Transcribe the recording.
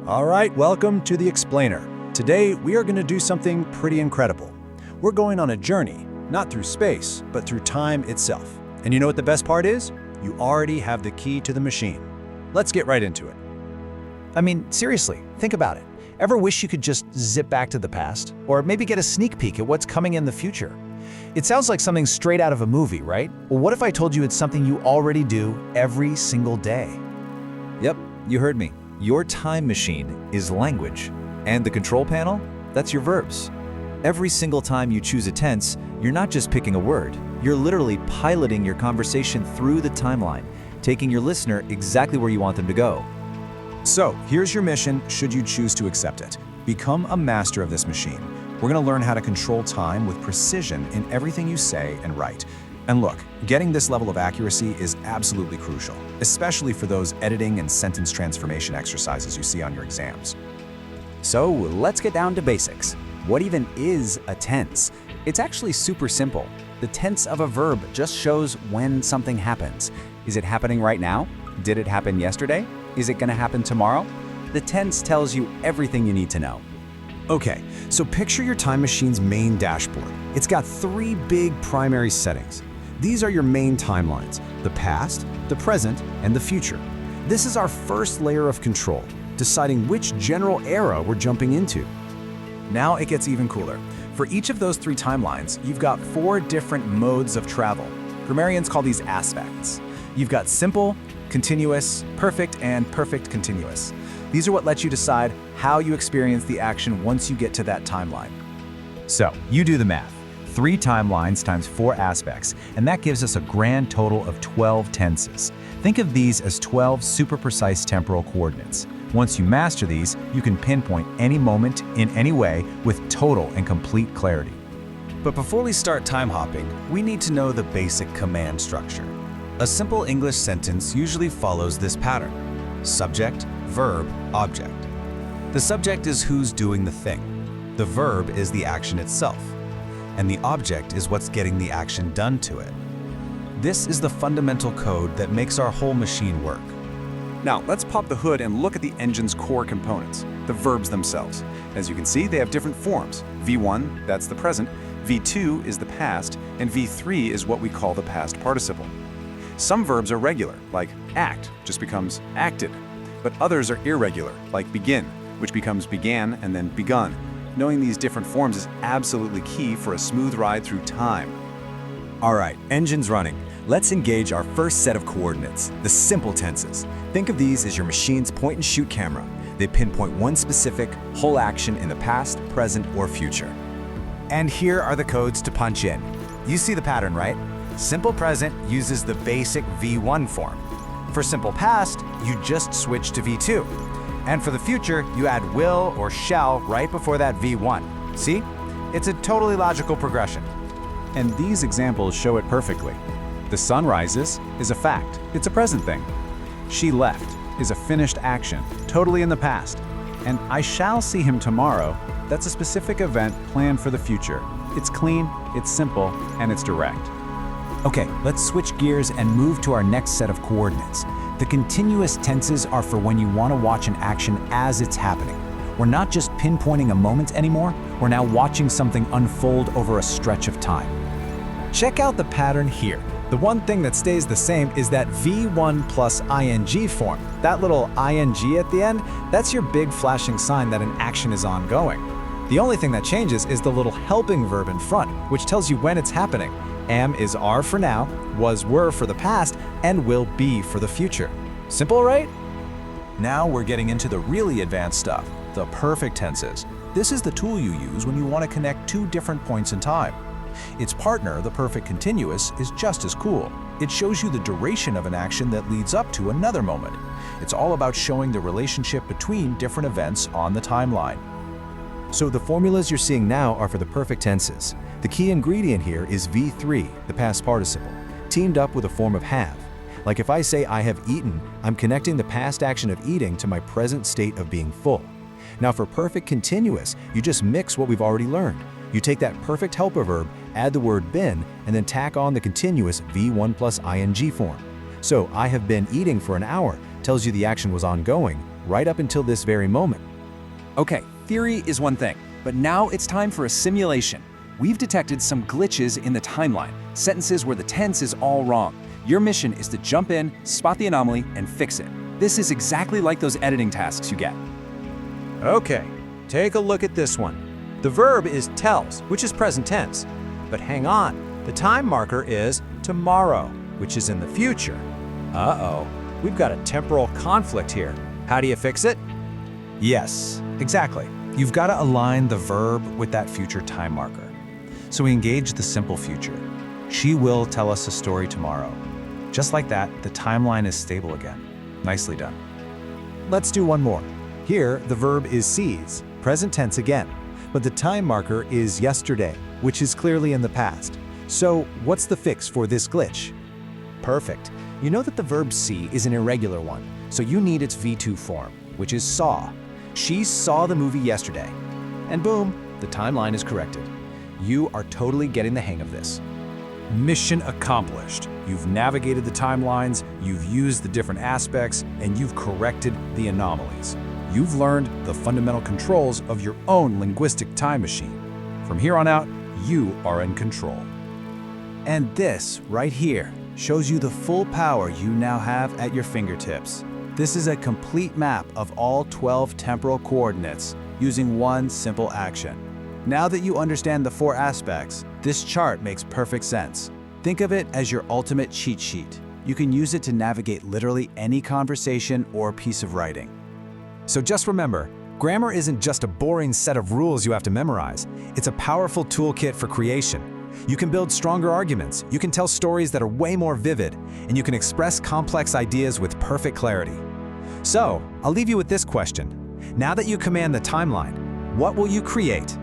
All right, welcome to The Explainer. Today, we are going to do something pretty incredible. We're going on a journey, not through space, but through time itself. And you know what the best part is? You already have the key to the machine. Let's get right into it. I mean, seriously, think about it. Ever wish you could just zip back to the past? Or maybe get a sneak peek at what's coming in the future? It sounds like something straight out of a movie, right? Well, what if I told you it's something you already do every single day? Yep, you heard me. Your time machine is language. And the control panel? That's your verbs. Every single time you choose a tense, you're not just picking a word. You're literally piloting your conversation through the timeline, taking your listener exactly where you want them to go. So, here's your mission should you choose to accept it. Become a master of this machine. We're going to learn how to control time with precision in everything you say and write. And look, getting this level of accuracy is absolutely crucial, especially for those editing and sentence transformation exercises you see on your exams. So let's get down to basics. What even is a tense? It's actually super simple. The tense of a verb just shows when something happens. Is it happening right now? Did it happen yesterday? Is it going to happen tomorrow? The tense tells you everything you need to know. Okay, so picture your time machine's main dashboard. It's got three big primary settings. These are your main timelines: the past, the present, and the future. This is our first layer of control, deciding which general era we're jumping into. Now it gets even cooler. For each of those three timelines, you've got 4 different modes of travel. Grammarians call these aspects. You've got simple, continuous, perfect, and perfect continuous. These are what let you decide how you experience the action once you get to that timeline. So, you do the math. 3 timelines times 4 aspects, and that gives us a grand total of 12 tenses. Think of these as 12 super precise temporal coordinates. Once you master these, you can pinpoint any moment in any way with total and complete clarity. But before we start time hopping, we need to know the basic command structure. A simple English sentence usually follows this pattern: subject, verb, object. The subject is who's doing the thing. The verb is the action itself. And the object is what's getting the action done to it. This is the fundamental code that makes our whole machine work. Now, let's pop the hood and look at the engine's core components, the verbs themselves. As you can see, they have different forms. V1, that's the present, V2 is the past, and V3 is what we call the past participle. Some verbs are regular, like act, just becomes acted, but others are irregular, like begin, which becomes began and then begun. Knowing these different forms is absolutely key for a smooth ride through time. All right, engine's running. Let's engage our first set of coordinates, the simple tenses. Think of these as your machine's point-and-shoot camera. They pinpoint one specific, whole action in the past, present, or future. And here are the codes to punch in. You see the pattern, right? Simple present uses the basic V1 form. For simple past, you just switch to V2. And for the future, you add will or shall right before that V1. See? It's a totally logical progression. And these examples show it perfectly. The sun rises is a fact, it's a present thing. She left is a finished action, totally in the past. And I shall see him tomorrow, that's a specific event planned for the future. It's clean, it's simple, and it's direct. Okay, let's switch gears and move to our next set of coordinates. The continuous tenses are for when you want to watch an action as it's happening. We're not just pinpointing a moment anymore, we're now watching something unfold over a stretch of time. Check out the pattern here. The one thing that stays the same is that V1 plus ing form. That little ing at the end, that's your big flashing sign that an action is ongoing. The only thing that changes is the little helping verb in front, which tells you when it's happening. Am is are for now, was were for the past, and will be for the future. Simple, right? Now we're getting into the really advanced stuff, the perfect tenses. This is the tool you use when you want to connect 2 different points in time. Its partner, the perfect continuous, is just as cool. It shows you the duration of an action that leads up to another moment. It's all about showing the relationship between different events on the timeline. So the formulas you're seeing now are for the perfect tenses. The key ingredient here is V3, the past participle, teamed up with a form of have. Like if I say I have eaten, I'm connecting the past action of eating to my present state of being full. Now for perfect continuous, you just mix what we've already learned. You take that perfect helper verb, add the word been, and then tack on the continuous V1 plus ing form. So I have been eating for an hour tells you the action was ongoing. right up until this very moment. Okay, theory is one thing, but now it's time for a simulation. We've detected some glitches in the timeline, sentences where the tense is all wrong. Your mission is to jump in, spot the anomaly, and fix it. This is exactly like those editing tasks you get. Okay, take a look at this one. The verb is tells, which is present tense. But hang on, the time marker is tomorrow, which is in the future. Uh-oh, we've got a temporal conflict here. How do you fix it? Yes, exactly. You've got to align the verb with that future time marker. So we engage the simple future. She will tell us a story tomorrow. Just like that, the timeline is stable again. Nicely done. Let's do one more. Here, the verb is sees, present tense again, but the time marker is yesterday, which is clearly in the past. So, what's the fix for this glitch? Perfect. You know that the verb see is an irregular one, so you need its V2 form, which is saw. She saw the movie yesterday. And boom, the timeline is corrected. You are totally getting the hang of this. Mission accomplished. You've navigated the timelines, you've used the different aspects, and you've corrected the anomalies. You've learned the fundamental controls of your own linguistic time machine. From here on out, you are in control. And this, right here, shows you the full power you now have at your fingertips. This is a complete map of all 12 temporal coordinates using one simple action. Now that you understand the 4 aspects, this chart makes perfect sense. Think of it as your ultimate cheat sheet. You can use it to navigate literally any conversation or piece of writing. So just remember, grammar isn't just a boring set of rules you have to memorize. It's a powerful toolkit for creation. You can build stronger arguments, you can tell stories that are way more vivid, and you can express complex ideas with perfect clarity. So, I'll leave you with this question. Now that you command the timeline, what will you create?